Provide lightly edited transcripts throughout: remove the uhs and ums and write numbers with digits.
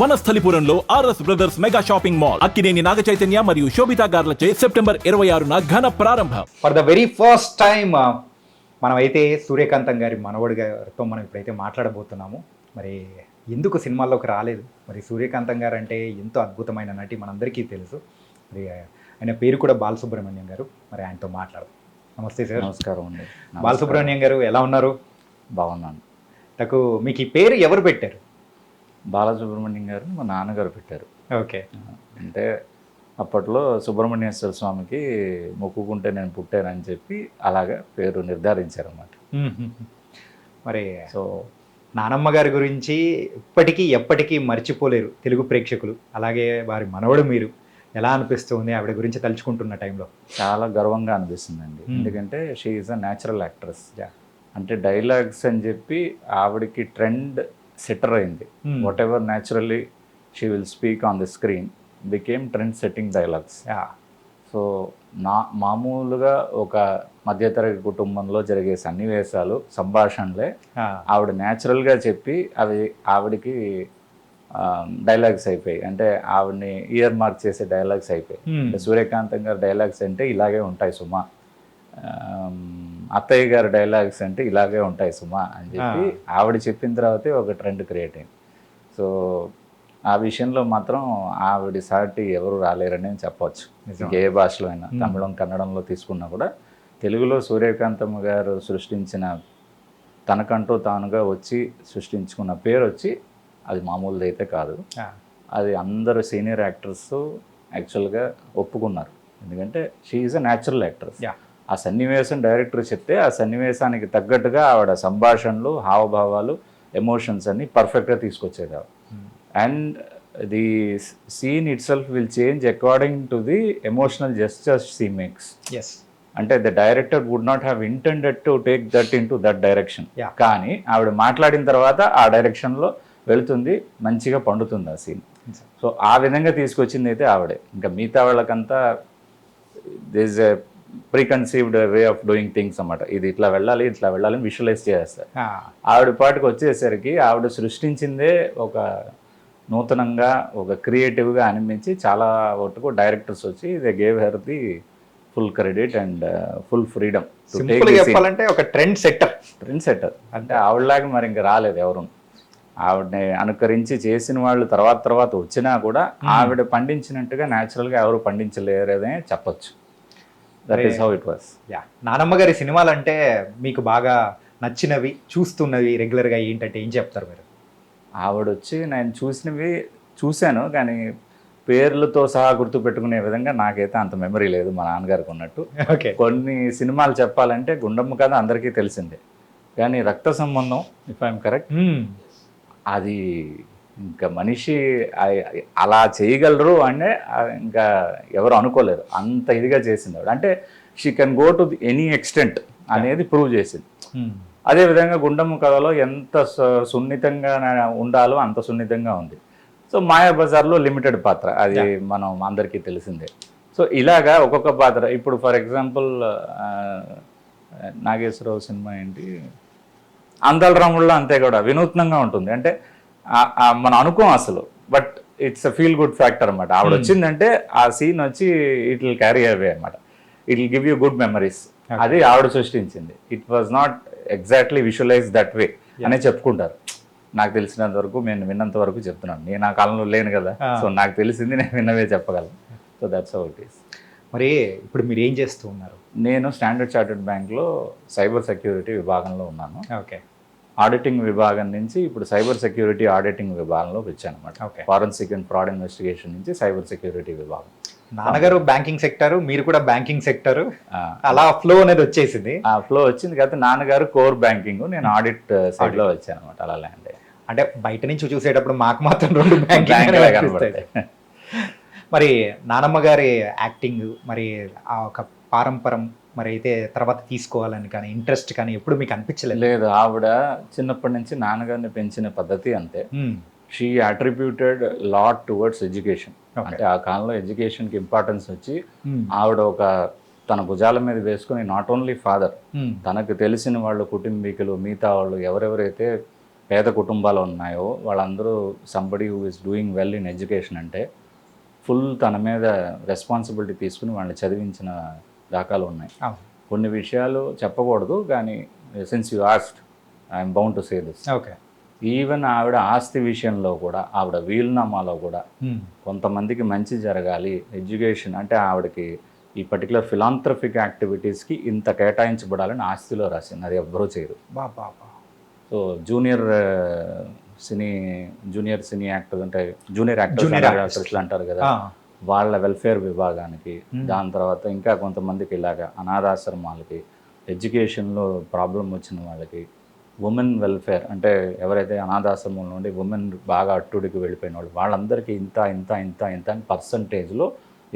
వనస్థలిపురంలో RS brothers mega shopping mall Akkineni Naga Chaitanya మరియు శోభితా గార్లచే September 26న ఘన ప్రారంభం. For the very first time మనమైతే సూర్యకాంతం గారి మనవడి గారితో మనం ఇప్పుడైతే మాట్లాడబోతున్నాము. మరి ఎందుకు సినిమాల్లోకి రాలేదు, మరి సూర్యకాంతం గారు అంటే ఎంతో అద్భుతమైన నటి మనందరికీ తెలుసు. మరి ఆయన పేరు కూడా బాలసుబ్రహ్మణ్యం గారు. మరి ఆయనతో మాట్లాడదాం. నమస్తే సార్. నమస్కారం అండి. బాలసుబ్రహ్మణ్యం గారు ఎలా ఉన్నారు? బాగున్నాను. నాకు మీకు ఈ పేరు ఎవరు పెట్టారు? బాలసుబ్రహ్మణ్యం గారు మా నాన్నగారు పెట్టారు. ఓకే. అంటే అప్పట్లో సుబ్రహ్మణ్యేశ్వర స్వామికి మొక్కుకుంటే నేను పుట్టానని చెప్పి అలాగా పేరు నిర్ధారించారన్నమాట. మరి సో నానమ్మ గారి గురించి ఇప్పటికీ ఎప్పటికీ మర్చిపోలేరు తెలుగు ప్రేక్షకులు. అలాగే వారి మనవడు మీరు. ఎలా అనిపిస్తుంది ఆవిడ గురించి తలుచుకుంటున్న టైంలో? చాలా గర్వంగా అనిపిస్తుందండి. ఎందుకంటే she is a natural actress. అంటే డైలాగ్స్ అని చెప్పి ఆవిడకి ట్రెండ్ సెటర్ అయింది. What ever naturally she will speak on the screen became trend setting dialogues. So మామూలుగా ఒక మధ్యతరగతి కుటుంబంలో జరిగే సన్నివేశాలు సంభాషణలే ఆవిడ న్యాచురల్గా చెప్పి అవి ఆవిడకి డైలాగ్స్ అయిపోయాయి. అంటే ఆవిడని ఇయర్ మార్క్ చేసే డైలాగ్స్ అయిపోయాయి. అంటే సూర్యకాంతం గారి డైలాగ్స్ అంటే ఇలాగే ఉంటాయి సుమా, అత్తయ్య గారి డైలాగ్స్ అంటే ఇలాగే ఉంటాయి సుమా అని చెప్పి ఆవిడ చెప్పిన తర్వాతే ఒక ట్రెండ్ క్రియేట్ అయింది. సో ఆ విషయంలో మాత్రం ఆవిడ సాటి ఎవరు రాలేరని చెప్పవచ్చు. ఏ భాషలో అయినా, తమిళం కన్నడంలో తీసుకున్నా కూడా తెలుగులో సూర్యకాంతమ్మ గారు సృష్టించిన తనకంటూ తానుగా వచ్చి సృష్టించుకున్న పేరు వచ్చి అది మామూలుది అయితే కాదు. అది అందరూ సీనియర్ యాక్టర్స్ యాక్చువల్గా ఒప్పుకున్నారు. ఎందుకంటే she is a natural actress. ఆ సన్నివేశం డైరెక్టర్ చెప్తే ఆ సన్నివేశానికి తగ్గట్టుగా ఆవిడ సంభాషణలు, హావభావాలు, ఎమోషన్స్ అన్ని పర్ఫెక్ట్గా తీసుకొచ్చేది ఆవిడ. And the scene itself will change according to the emotional gestures she makes. అంటే the director would not have intended to take that into that direction. కానీ ఆవిడ మాట్లాడిన తర్వాత ఆ డైరెక్షన్లో వెళుతుంది, మంచిగా పండుతుంది ఆ సీన్. సో ఆ విధంగా తీసుకొచ్చింది అయితే ఆవిడే. ఇంకా మిగతా వాళ్ళకంతా this a preconceived way of doing things అన్నమాట. ఇది ఇట్లా వెళ్ళాలి, ఇట్లా వెళ్ళాలని విజువలైజ్ చేస్తారు. ఆవిడ పాటికి వచ్చేసరికి ఆవిడ సృష్టించిందే ఒక నూతనంగా, ఒక క్రియేటివ్గా అనిపించి చాలా వరకు డైరెక్టర్స్ వచ్చి they gave her the full credit and full freedom. చెప్పాలంటే ఒక ట్రెండ్ సెట్టర్. అంటే ఆవిడలాగా మరి ఇంకా రాలేదు ఎవరు. ఆవిడని అనుకరించి చేసిన వాళ్ళు తర్వాత వచ్చినా కూడా ఆవిడ పండించినట్టుగా న్యాచురల్గా ఎవరు పండించలేరనే చెప్పచ్చు. That is how it was. నానమ్మ గారి సినిమాలు అంటే మీకు బాగా నచ్చినవి, చూస్తున్నవి రెగ్యులర్గా ఏంటంటే ఏం చెప్తారు మీరు? ఆవిడ వచ్చి నేను చూశాను కానీ పేర్లతో సహా గుర్తుపెట్టుకునే విధంగా నాకైతే అంత మెమరీ లేదు మా నాన్నగారికి ఉన్నట్టు. కొన్ని సినిమాలు చెప్పాలంటే గుండమ్మ కథ అందరికీ తెలిసిందే, కానీ రక్త సంబంధం, ఇఫ్ ఐఎమ్ కరెక్ట్, అది ఇంకా మనిషి అలా చేయగలరు అంటే ఇంకా ఎవరు అనుకోలేరు. అంత ఇదిగా చేసింది ఆవిడ. అంటే she can go to any extent అనేది ప్రూవ్ చేసింది. అదేవిధంగా గుండమ్మ కథలో ఎంత సున్నితంగా ఉండాలో అంత సున్నితంగా ఉంది. సో మాయాబజార్లో లిమిటెడ్ పాత్ర, అది మనం అందరికీ తెలిసిందే. సో ఇలాగా ఒక్కొక్క పాత్ర, ఇప్పుడు ఫర్ ఎగ్జాంపుల్ నాగేశ్వరరావు సినిమా ఏంటి, అందాల రాముల్లో అంతే కూడా వినూత్నంగా ఉంటుంది. అంటే మనం అనుకోం అసలు, but it's a feel good factor అనమాట. ఆవిడ వచ్చిందంటే ఆ సీన్ వచ్చి ఇట్ విల్ క్యారీ అవే అనమాట. It will give you good memories. అది ఆవిడ సృష్టించింది. It was not exactly visualize that way అనే చెప్పుకుంటారు. నాకు తెలిసినంత వరకు, నేను విన్నంత వరకు చెప్తున్నాను. నేను ఆ కాలంలో లేను కదా, సో నాకు తెలిసింది నేను విన్నవే చెప్పగలను. So that's how it is. మరి ఇప్పుడు మీరు ఏం చేస్తూ ఉన్నారు? నేను స్టాండర్డ్ చార్టర్డ్ బ్యాంక్లో సైబర్ సెక్యూరిటీ విభాగంలో ఉన్నాను. ఓకే. ఆడిటింగ్ విభాగం నుంచి ఇప్పుడు సైబర్ సెక్యూరిటీ ఆడిటింగ్ విభాగంలోకి వచ్చాను అనమాట. ఫారెన్సిక్ అండ్ ఫ్రాడ్ ఇన్వెస్టిగేషన్ నుంచి సైబర్ సెక్యూరిటీ విభాగం. నాన్నగారు బ్యాంకింగ్ సెక్టర్, మీరు కూడా బ్యాంకింగ్ సెక్టర్, అలా ఫ్లో అనేది వచ్చేసింది. ఆ ఫ్లో వచ్చింది కదా. నాన్నగారు కోర్ బ్యాంకింగ్, నేను ఆడిట్ సైడ్ లో వచ్చాను అనమాట. అలా ల్యాండ్. అంటే బయట నుంచి చూసేటప్పుడు మాకు మాత్రం రెండు బ్యాంకింగ్ కనబడతాయి. మరి నానమ్మ గారి యాక్టింగ్, మరి ఆ ఒక పారంపరం మరి అయితే తర్వాత తీసుకోవాలని కానీ ఇంట్రెస్ట్ కానీ ఎప్పుడు మీకు అనిపించలేదు? లేదు, ఆవిడ చిన్నప్పటి నుంచి నాన్నగారిని పెంచిన పద్ధతి అంతే. She attributed lot towards education. అంటే ఆ కాలంలో ఎడ్యుకేషన్కి ఇంపార్టెన్స్ వచ్చి ఆవిడ ఒక తన భుజాల మీద వేసుకుని నాట్ ఓన్లీ ఫాదర్, తనకు తెలిసిన వాళ్ళు, కుటుంబీకులు, మిగతా వాళ్ళు ఎవరెవరైతే పేద కుటుంబాలు ఉన్నాయో వాళ్ళందరూ somebody who is doing well in education అంటే ఫుల్ తన మీద రెస్పాన్సిబిలిటీ తీసుకుని వాళ్ళని చదివించిన దాఖలు ఉన్నాయి. కొన్ని విషయాలు చెప్పకూడదు కానీ since you asked I'm bound to say this. Okay. Even ఆవిడ ఆస్తి విషయంలో కూడా ఆవిడ వీలునామాలో కూడా కొంతమందికి మంచి జరగాలి ఎడ్యుకేషన్ అంటే ఆవిడకి ఈ పర్టికులర్ ఫిలాంథ్రఫిక్ యాక్టివిటీస్కి ఇంత కేటాయించబడాలని ఆస్తిలో రాసింది. అది ఎవ్వరూ చేయరు. సో జూనియర్ సినీ యాక్టర్స్ అంటే జూనియర్ యాక్టర్స్ అంటారు కదా, వాళ్ళ వెల్ఫేర్ విభాగానికి, దాని తర్వాత ఇంకా కొంతమందికి ఇలాగా అనాథాశ్రమాలకి, ఎడ్యుకేషన్లో ప్రాబ్లం వచ్చిన వాళ్ళకి, ఉమెన్ వెల్ఫేర్ అంటే ఎవరైతే అనాథాశ్రమం నుండి ఉమెన్ బాగా అట్టుడికి వెళ్ళిపోయిన వాళ్ళు వాళ్ళందరికీ ఇంత ఇంత ఇంత ఇంత అని పర్సంటేజ్లో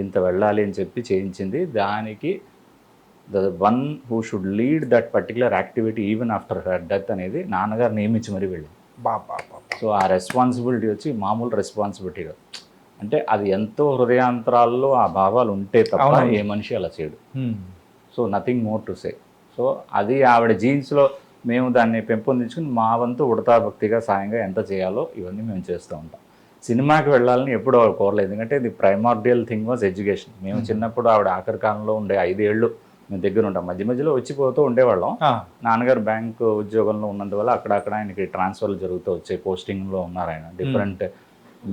ఇంత వెళ్ళాలి అని చెప్పి చేయించింది. దానికి the one who should lead that particular activity even after her death అనేది నాన్నగారు నియమించి మరీ వెళ్ళింది. సో ఆ రెస్పాన్సిబిలిటీ వచ్చి మామూలు రెస్పాన్సిబిలిటీ కాదు. అంటే అది ఎంతో హృదయాంతరాల్లో ఆ భావాలు ఉంటే తప్ప ఏ మనిషి అలా చేయడు. So nothing more to say. So అది ఆవిడ జీన్స్లో మేము దాన్ని పెంపొందించుకుని మా వంతు ఉడతాభక్తిగా సాయంగా ఎంత చేయాలో ఇవన్నీ మేము చేస్తూ ఉంటాం. సినిమాకి వెళ్ళాలని ఎప్పుడూ కోరలేదు, ఎందుకంటే ఇది ప్రైమార్డియల్ థింగ్ వాజ్ ఎడ్యుకేషన్. మేము చిన్నప్పుడు ఆవిడ ఆఖరి కాలంలో ఉండే 5 ఏళ్ళు మేము దగ్గర ఉంటాం, మధ్య మధ్యలో వచ్చిపోతూ ఉండేవాళ్ళం. నాన్నగారు బ్యాంక్ ఉద్యోగంలో ఉన్నందువల్ల అక్కడక్కడ ఆయనకి ట్రాన్స్ఫర్లు జరుగుతూ వచ్చాయి, పోస్టింగ్లో ఉన్నారు ఆయన. డిఫరెంట్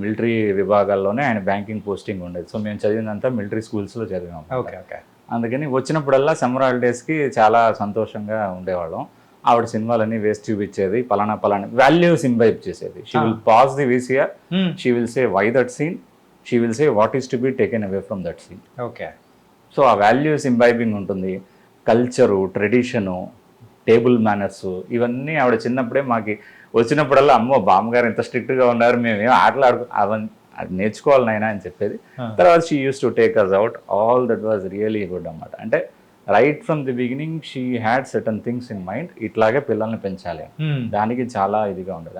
మిలిటరీ విభాగాల్లోనే ఆయన బ్యాంకింగ్ పోస్టింగ్ ఉండేది. సో మేము చదివినంతా మిలిటరీ స్కూల్స్లో చదివాము. అందుకని వచ్చినప్పుడల్లా సమ్మర్ హాలిడేస్కి చాలా సంతోషంగా ఉండేవాళ్ళం. ఆవిడ సినిమాలన్నీ వేస్ట్ చూపించేది, పలానా వాల్యూస్ ఇంబైబ్ చేసేది. She will pause the VCR, she will say why that scene, she will say what is to be taken away from that scene. Okay. So ఆ వాల్యూస్ ఇంబైబింగ్ ఉంటుంది. కల్చరు, ట్రెడిషను, టేబుల్ మేనర్స్ ఇవన్నీ ఆవిడ చిన్నప్పుడే మాకు వచ్చినప్పుడల్లా అమ్మో బామ్మగారు ఇంత స్ట్రిక్ట్గా ఉన్నారు, మేమేం ఆటలాడుకో అవన్నీ అది నేర్చుకోవాలి నాయనా అని చెప్పేది. తర్వాత she use to take us out, all that was really good అన్నమాట. అంటే right from the beginning she had certain things in mind, ఇట్లాగే పిల్లల్ని పెంచాలి, దానికి చాలా ఇదిగా ఉండదు.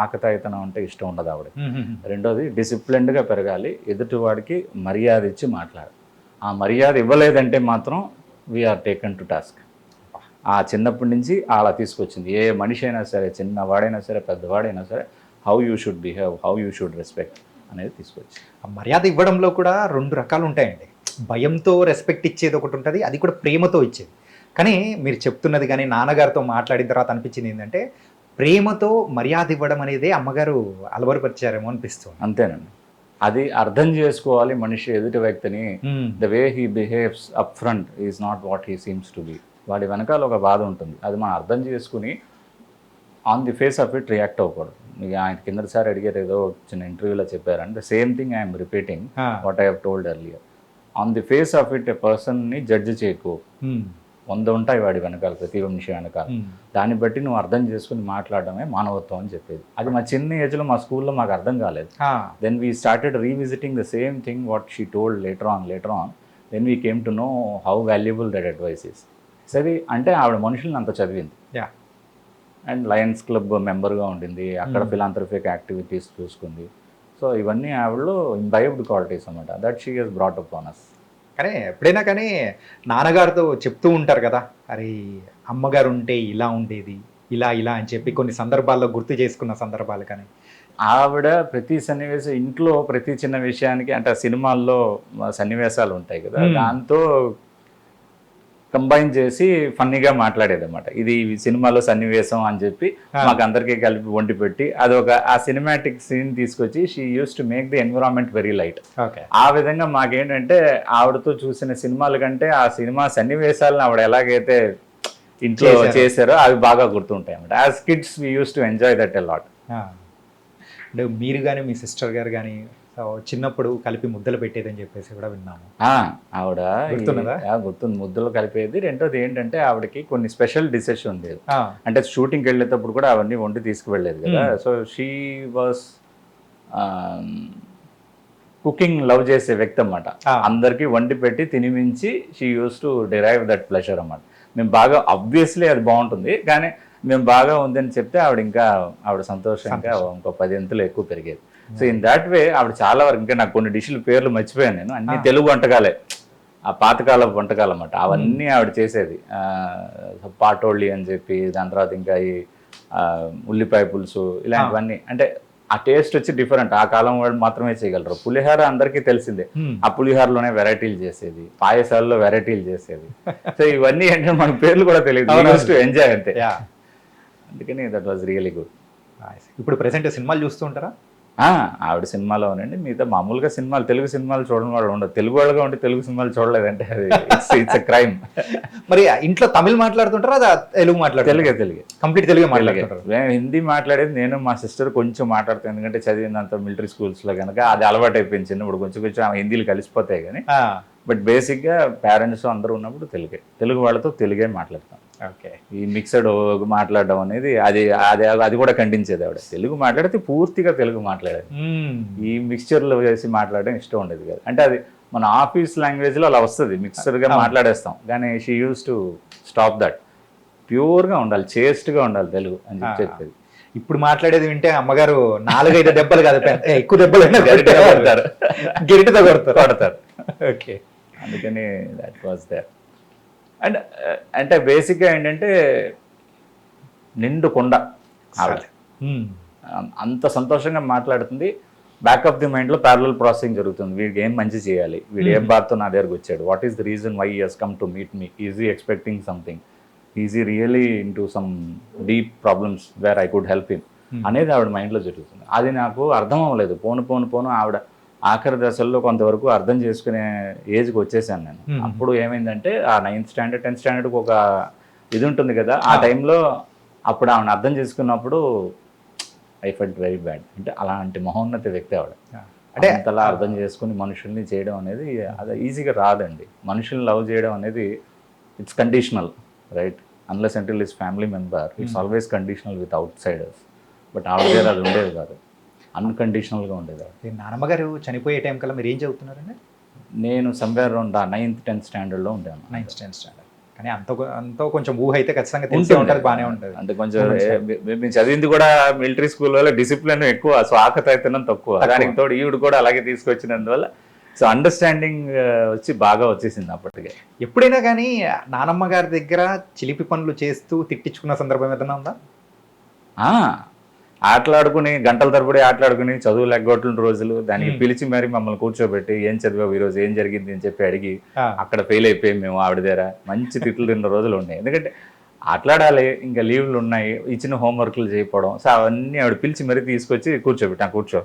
ఆకతాయితనం అంటే ఇష్టం ఉండదు ఆవిడ. రెండోది డిసిప్లిన్డ్గా పెరగాలి, ఎదుటివాడికి మర్యాద ఇచ్చి మాట్లాడాలి. ఆ మర్యాద ఇవ్వలేదంటే మాత్రం వీఆర్ టేకన్ టు టాస్క్. ఆ చిన్నప్పటి నుంచి అలా తీసుకొచ్చింది. ఏ మనిషి అయినా సరే, చిన్నవాడైనా సరే పెద్దవాడైనా సరే, how you should behave, how you should respect అనేది తీసుకొచ్చి. మర్యాద ఇవ్వడంలో కూడా 2 రకాలు ఉంటాయండి. భయంతో రెస్పెక్ట్ ఇచ్చేది ఒకటి ఉంటుంది, అది కూడా ప్రేమతో ఇచ్చేది. కానీ మీరు చెప్తున్నది కానీ నాన్నగారితో మాట్లాడిన తర్వాత అనిపించింది ఏంటంటే ప్రేమతో మర్యాద ఇవ్వడం అనేది అమ్మగారు అలవరపరిచారేమో అనిపిస్తుంది. అంతేనండి, అది అర్థం చేసుకోవాలి మనిషి ఎదుటి వ్యక్తిని. The way he behaves up front is not what he seems to be. వాడి వెనకాల ఒక బాధ ఉంటుంది, అది మనం అర్థం చేసుకుని on the face of it react అవ్వకూడదు. మీకు ఆయన కిందసారి అడిగారు, ఏదో చిన్న ఇంటర్వ్యూలో చెప్పారంటే the same thing I'm repeating what I have told earlier. On the face of it a పర్సన్ని జడ్జ్ చేయకు. 100 ఉంటాయి వాడి వెనకాల, ప్రతి మనిషి వెనకాల. దాన్ని బట్టి నువ్వు అర్థం చేసుకుని మాట్లాడడమే మానవత్వం అని చెప్పేది. అది మా చిన్న ఏజ్లో మా స్కూల్లో మాకు అర్థం కాలేదు. Then we started revisiting the same thing what she told later on. Then we came to know how valuable that advice is. సరే అంటే ఆవిడ మనుషులను అంత చదివింది, అండ్ లయన్స్ క్లబ్ మెంబర్గా ఉండింది, అక్కడ ఫిలాంథ్రఫిక్ యాక్టివిటీస్ చూసుకుంది. సో ఇవన్నీ ఆవిడలో ఇంబైబ్డ్ క్వాలిటీస్ అన్నమాట, that she has brought up on us. కానీ ఎప్పుడైనా కానీ నాన్నగారితో చెప్తూ ఉంటారు కదా, అరే అమ్మగారు ఉంటే ఇలా ఉండేది, ఇలా ఇలా అని చెప్పి కొన్ని సందర్భాల్లో గుర్తు చేసుకున్న సందర్భాలు. కానీ ఆవిడ ప్రతి సన్నివేశం, ఇంట్లో ప్రతి చిన్న విషయానికి, అంటే సినిమాల్లో సన్నివేశాలు ఉంటాయి కదా, దాంతో కంబైన్ చేసి ఫన్నీగా మాట్లాడేది అనమాట. ఇది సినిమాలో సన్నివేశం అని చెప్పి మాకు అందరికీ కలిపి వండి పెట్టి అదొక ఆ సినిమాటిక్ సీన్ తీసుకొచ్చి she use to make the environment very light. ఆ విధంగా మాకేంటంటే ఆవిడతో చూసిన సినిమాల కంటే ఆ సినిమా సన్నివేశాలను ఆవిడ ఎలాగైతే ఇంట్లో చేశారో అవి బాగా గుర్తుంటాయి అన్నమాట. As kids we use to enjoy that a lot. అంటే మీరు కానీ మీ సిస్టర్ గారు కానీ చిన్నప్పుడు కలిపి ముద్దలు పెట్టేదని చెప్పేసి కూడా విన్నాము. ఆవిడ గుర్తున్నదా? గుర్తుంది, ముద్దలు కలిపేది. రెండోది ఏంటంటే ఆవిడకి కొన్ని స్పెషల్ డిషెస్ ఉండేది. అంటే షూటింగ్కి వెళ్ళేటప్పుడు కూడా అవన్నీ వండి తీసుకువెళ్ళేది కదా. So she was cooking love చేసే వ్యక్తి అన్నమాట. అందరికీ వండి పెట్టి తినిమించి she use to derive that pleasure అన్నమాట. మేము బాగా ఆబ్వియస్లీ అది బాగుంటుంది, కానీ మేము బాగా ఉందని చెప్తే ఆవిడ సంతోషంగా ఇంకో 10 అంతలు ఎక్కువ పెరిగేది. సో ఇన్ దాట్ వే ఆవిడ చాలా వరకు, ఇంకా నాకు కొన్ని డిష్ల పేర్లు మర్చిపోయాను నేను, అన్ని తెలుగు వంటకాలే, ఆ పాతకాల వంటకాలు అన్నమాట. అవన్నీ ఆవిడ చేసేది. పాటోళ్ళి అని చెప్పి, దాని తర్వాత ఇంకా ఈ ఉల్లిపాయ పులుసు ఇలాంటివన్నీ. అంటే ఆ టేస్ట్ వచ్చి డిఫరెంట్, ఆ కాలం వాళ్ళు మాత్రమే చేయగలరు. పులిహోర అందరికీ తెలిసిందే, ఆ పులిహోరలోనే వెరైటీలు చేసేది, పాయసాల్లో వెరైటీలు చేసేది. సో ఇవన్నీ ఏంటంటే మన పేర్లు కూడా తెలియదు, ఎంజాయ్ అంతే. అందుకని దట్ వాజ్ రియలీ గుడ్. ఇప్పుడు ప్రెసెంట్ సినిమాలు చూస్తూ ఉంటారా? ఆవిడ సినిమాలోనండి. మిగతా మామూలుగా సినిమాలు, తెలుగు సినిమాలు చూడని వాళ్ళు ఉండదు. తెలుగు వాళ్ళగా ఉండి తెలుగు సినిమాలు చూడలేదంటే అది ఇట్స్ ఎ క్రైమ్. మరి ఇంట్లో తమిళ్ మాట్లాడుతుంటారా, తెలుగు మాట్లాడుతారు? తెలుగే కంప్లీట్ తెలుగు మాట్లాడుతుంటారు. నేను హిందీ మాట్లాడేది నేను మా సిస్టర్ కొంచెం మాట్లాడతాను, ఎందుకంటే చదివినంత మిలిటరీ స్కూల్స్లో కనుక అది అలవాటు అయిపోయింది. చిన్నప్పుడు కొంచెం ఆమె హిందీలు కలిసిపోతాయి కానీ, బట్ బేసిక్గా పేరెంట్స్ అందరూ ఉన్నప్పుడు తెలుగు వాళ్ళతో తెలుగే మాట్లాడతాం. ఓకే. ఈ మిక్సడ్ మాట్లాడడం అనేది అది కూడా ఖండించేది ఆవిడ. తెలుగు మాట్లాడితే పూర్తిగా తెలుగు మాట్లాడేది, ఈ మిక్స్చర్లో వేసి మాట్లాడడం ఇష్టం ఉండేది కదా. అంటే అది మన ఆఫీస్ లాంగ్వేజ్లో అలా వస్తుంది, మిక్సర్గా మాట్లాడేస్తాం. కానీ she use to stop that, ప్యూర్గా ఉండాలి, చేస్ట్గా ఉండాలి తెలుగు అని చెప్పేది. ఇప్పుడు మాట్లాడేది వింటే అమ్మగారు 4-5 దెబ్బలు కాదు, ఎక్కువ దెబ్బలు గెరిటితో కొడతారు. ఓకే. అందుకని దట్ వాజ్ దేర్. అండ్ అంటే బేసిక్గా ఏంటంటే నిండు కొండ ఆవిడ, అంత సంతోషంగా మాట్లాడుతుంది. బ్యాక్ ఆఫ్ ది మైండ్లో ప్యారలల్ ప్రాసెసింగ్ జరుగుతుంది. వీడికి ఏం మంచి చేయాలి, వీడు ఏం బాధతో నా దగ్గరకు వచ్చాడు, what is the reason why he has come to meet me, is he expecting something, is he really into some deep problems where I could help him అనేది ఆవిడ మైండ్లో జరుగుతుంది. అది నాకు అర్థం అవ్వలేదు. పోను ఆవిడ ఆఖరి దశల్లో కొంతవరకు అర్థం చేసుకునే ఏజ్కి వచ్చేసాను నేను. అప్పుడు ఏమైందంటే ఆ 9th స్టాండర్డ్ 10th స్టాండర్డ్కి ఒక ఇది ఉంటుంది కదా, ఆ టైంలో అప్పుడు ఆవిడ అర్థం చేసుకున్నప్పుడు ఐ ఫెల్ట్ వెరీ బ్యాడ్. అంటే అలాంటి మహోన్నత వ్యక్తి ఆవిడ. అంటే అంతలా అర్థం చేసుకుని మనుషుల్ని చేయడం అనేది అది ఈజీగా రాదండి. మనుషుల్ని లవ్ చేయడం అనేది it's conditional, right? Unless until is family member, it's always conditional with outsiders. But ఆవిడ దగ్గర అది ఉండేది కాదు, అన్కండిషనల్గా ఉండేది. నాన్నమ్మగారు చనిపోయే టైం కల్లా మీరు ఏం చదువుతున్నారండి? నేను సమ్వేర్ అరౌండ్ 9th 10th స్టాండర్డ్లో ఉంటాను. 9th 10th standard. కానీ అంతో కొంచెం ఊహ అయితే ఖచ్చితంగా తెలిసి ఉంటుంది, బాగానే ఉంటుంది. అంటే కొంచెం మేము చదివింది కూడా మిలిటరీ స్కూల్ వల్ల డిసిప్లిన్ ఎక్కువ, స్వాకతైతనం తక్కువ. దానికి తోడు ఈవిడ కూడా అలాగే తీసుకొచ్చినందువల్ల సో అండర్స్టాండింగ్ బాగా వచ్చేసింది అప్పటికే. ఎప్పుడైనా కానీ నానమ్మ గారి దగ్గర చిలిపి పనులు చేస్తూ తిట్టించుకున్న సందర్భం ఏదైనా ఉందా? ఆటలాడుకుని గంటల తరబడి ఆటలాడుకుని చదువులు ఎగ్గొట్టిన రోజులు, దానికి పిలిచి మరి మమ్మల్ని కూర్చోబెట్టి ఏం చదివావు ఈరోజు, ఏం జరిగింది అని చెప్పి అడిగి అక్కడ ఫెయిల్ అయిపోయి మేము ఆవిడ దగ్గర మంచి తిట్లు తిన్న రోజులు ఉన్నాయి. ఎందుకంటే ఆటలాడాలి, ఇంకా లీవ్లు ఉన్నాయి, ఇచ్చిన హోంవర్క్లు చేయకపోవడం, సో అవన్నీ ఆవిడ పిలిచి మరీ తీసుకొచ్చి కూర్చో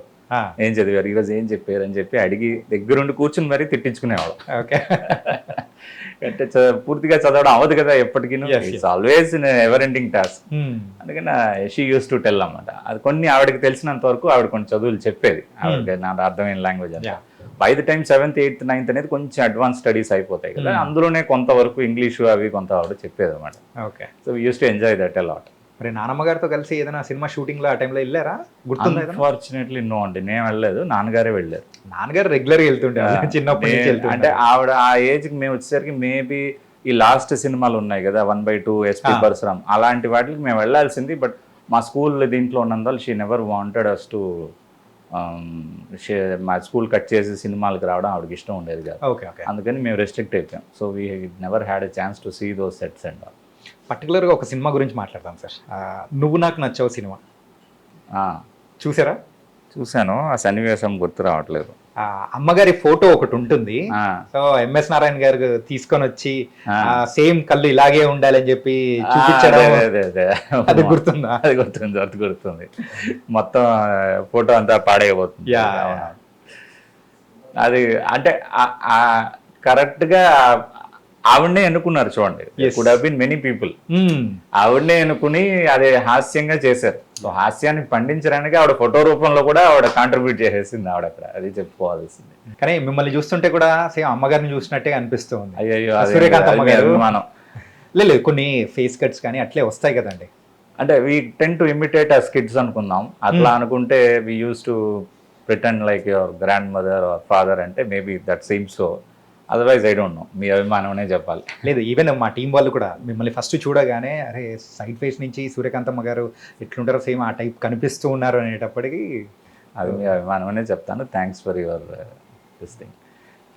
ఏం చదివారు ఈరోజు, ఏం చెప్పారు అని చెప్పి అడిగి దగ్గరుండి కూర్చుని మరీ తిట్టించుకునేవాడు. ఓకే. అంటే పూర్తిగా చదవడం అవ్వదు కదా ఎప్పటికీ, it's always ever ending task. అందుకని షీ యూస్ టు టెల్ అన్నమాట. అది కొన్ని ఆవిడకి తెలిసినంత వరకు ఆవిడ కొన్ని చదువులు చెప్పేది, ఆవిడకి నాకు అర్థమైన లాంగ్వేజ్ అంతా. By the time 7th 8th 9th అనేది కొంచెం అడ్వాన్స్ స్టడీస్ అయిపోతాయి కదా, అందులోనే కొంతవరకు ఇంగ్లీషు అవి కొంత ఆవిడ చెప్పేది అనమాట. Okay. So we use to enjoy that a lot. మరి నానమ్మ గారితో కలిసి ఏదైనా సినిమా షూటింగ్ లో ఆ టైంలో వెళ్ళారా? గుర్తుంది? అన్ఫార్చునేట్లీ నో అండి, నేను వెళ్ళలేదు, నాన్నగారే వెళ్ళారు. నాన్నగారు రెగ్యులర్ వెళ్తుంటే చిన్నప్పటి నుంచి వెళ్తుంటే. అంటే ఆవిడ ఆ ఏజ్కి మేము వచ్చేసరికి మేబీ ఈ లాస్ట్ సినిమాలు ఉన్నాయి కదా 1/2, ఎస్పీ పరశురామ్, అలాంటి వాటికి మేము వెళ్ళాల్సింది. బట్ మా స్కూల్ దీంట్లో ఉన్నందువల్ల she never wanted us to మా స్కూల్ కట్ చేసి సినిమాలకు రావడం ఆవిడకి ఇష్టం ఉండేది కాదు. అందుకని మేము రెస్ట్రిక్ట్ అయిపోయాం. So we never had a chance to see those sets and all. పర్టికులర్గా ఒక సినిమా గురించి మాట్లాడతాం సార్. నువ్వు నాకు నచ్చావు సినిమా చూసారా? చూశాను, ఆ సన్నివేశం గుర్తు రావట్లేదు. అమ్మగారి ఫోటో ఒకటి ఉంటుంది, సో ఎంఎస్ నారాయణ గారు తీసుకొని వచ్చి సేమ్ కళ్ళు ఇలాగే ఉండాలని చెప్పి చూపించడం, అది గుర్తుందా? అది గుర్తుంది. మొత్తం ఫోటో అంతా పాడైపోతుంది. అది అంటే కరెక్ట్గా ఆవిడనే ఎన్నుకున్నారు చూడండి. Could have been many people. ఆవిడనే ఎన్నుకుని అదే హాస్యంగా చేశారు. సో హాస్యాన్ని పండించడానికి ఆవిడ ఫోటో రూపంలో కూడా ఆవిడ కాంట్రిబ్యూట్ చేసేసింది ఆవిడ అక్కడ, అది చెప్పుకోవాల్సింది. కానీ మిమ్మల్ని చూస్తుంటే కూడా సేమ్ అమ్మగారిని చూసినట్టే అనిపిస్తుంది. అయ్యో సూర్యకాంత్ అమ్మగారు లేదు, కొన్ని ఫేస్ కట్స్ కానీ అట్లే వస్తాయి కదండి. అంటే we tend to imitate as kids అనుకుందాం. అట్లా అనుకుంటే we use to pretend like your grandmother or father, అంటే maybe that seems so. Otherwise I don't know, మీ అభిమానమనే చెప్పాలి. లేదు, ఈవెన్ మా టీం వాళ్ళు కూడా మిమ్మల్ని ఫస్ట్ చూడగానే అరే సైడ్ ఫేస్ నుంచి సూర్యకాంతమ్మ గారు ఎట్లుంటారో సేమ్ ఆ టైప్ కనిపిస్తూ ఉన్నారు అనేటప్పటికీ అది మీ అభిమానమనే చెప్తాను. Thanks for your this thing.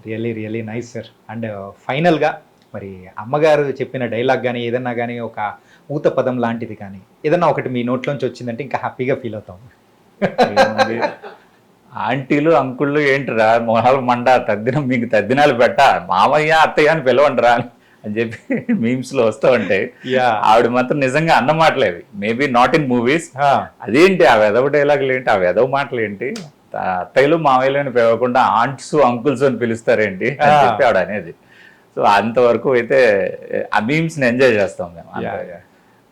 Really nice sir. And ఫైనల్గా మరి అమ్మగారు చెప్పిన డైలాగ్ కానీ ఏదన్నా కానీ ఒక ఊత పదం లాంటిది కానీ ఏదన్నా ఒకటి మీ నోట్లోంచి వచ్చిందంటే ఇంకా హ్యాపీగా ఫీల్ అవుతాం. ఏముంది? ఆంటీలు అంకుళ్ళు ఏంటిరా మొహాలు మండ మీకు తద్దినాలు పెట్ట మామయ్య అత్తయ్య అని పిలవండిరా అని చెప్పి మీమ్స్లో వస్తూ ఉంటాయి. ఆవిడ మాత్రం నిజంగా అన్న మాటలేవి, మేబీ నాట్ ఇన్ మూవీస్. అదేంటి ఆ వెధవ డైలాగులు ఏంటి, ఆ వెధవ మాటలు ఏంటి, అత్తయ్యలు మామయ్యలు అని పిలవకుండా ఆంట్స్ అంకుల్స్ అని పిలుస్తారేంటి అని చెప్పి ఆవిడ అనేది. సో అంతవరకు అయితే ఆ మీమ్స్ని ఎంజాయ్ చేస్తాం మేము.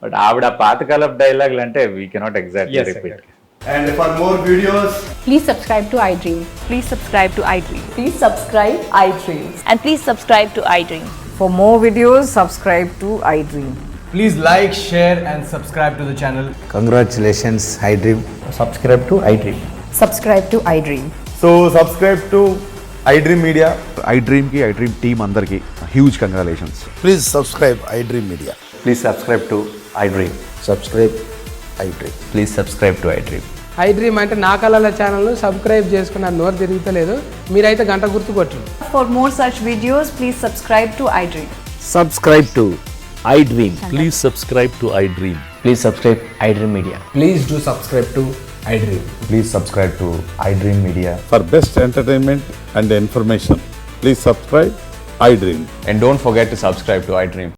బట్ ఆవిడ పాతకాలపు డైలాగులు అంటే we cannot exactly repeat. And for more videos, Please subscribe to iDream. Please subscribe to iDream. Please subscribe iDream. And please subscribe to iDream. For more videos, subscribe to iDream. please like, share, and subscribe to the channel. Congratulations, iDream. Subscribe to iDream. Subscribe to iDream. So, subscribe to iDream Media. iDream ki iDream team andarki huge congratulations. Please subscribe iDream Media. Please subscribe to iDream. Subscribe iDream. Please subscribe to iDream. iDream అంటే నా కళల ఛానల్ను subscribe చేసుకున్న నోరు తిరుగుతలేదు, మీరైతే గంట గుర్తు కొట్టండి. For more such videos, please subscribe to iDream. Subscribe to iDream. Please subscribe to iDream. Please subscribe iDream Media. Please do subscribe to iDream. Please subscribe to iDream Media. For best entertainment and information, please subscribe iDream. And don't forget to subscribe to iDream.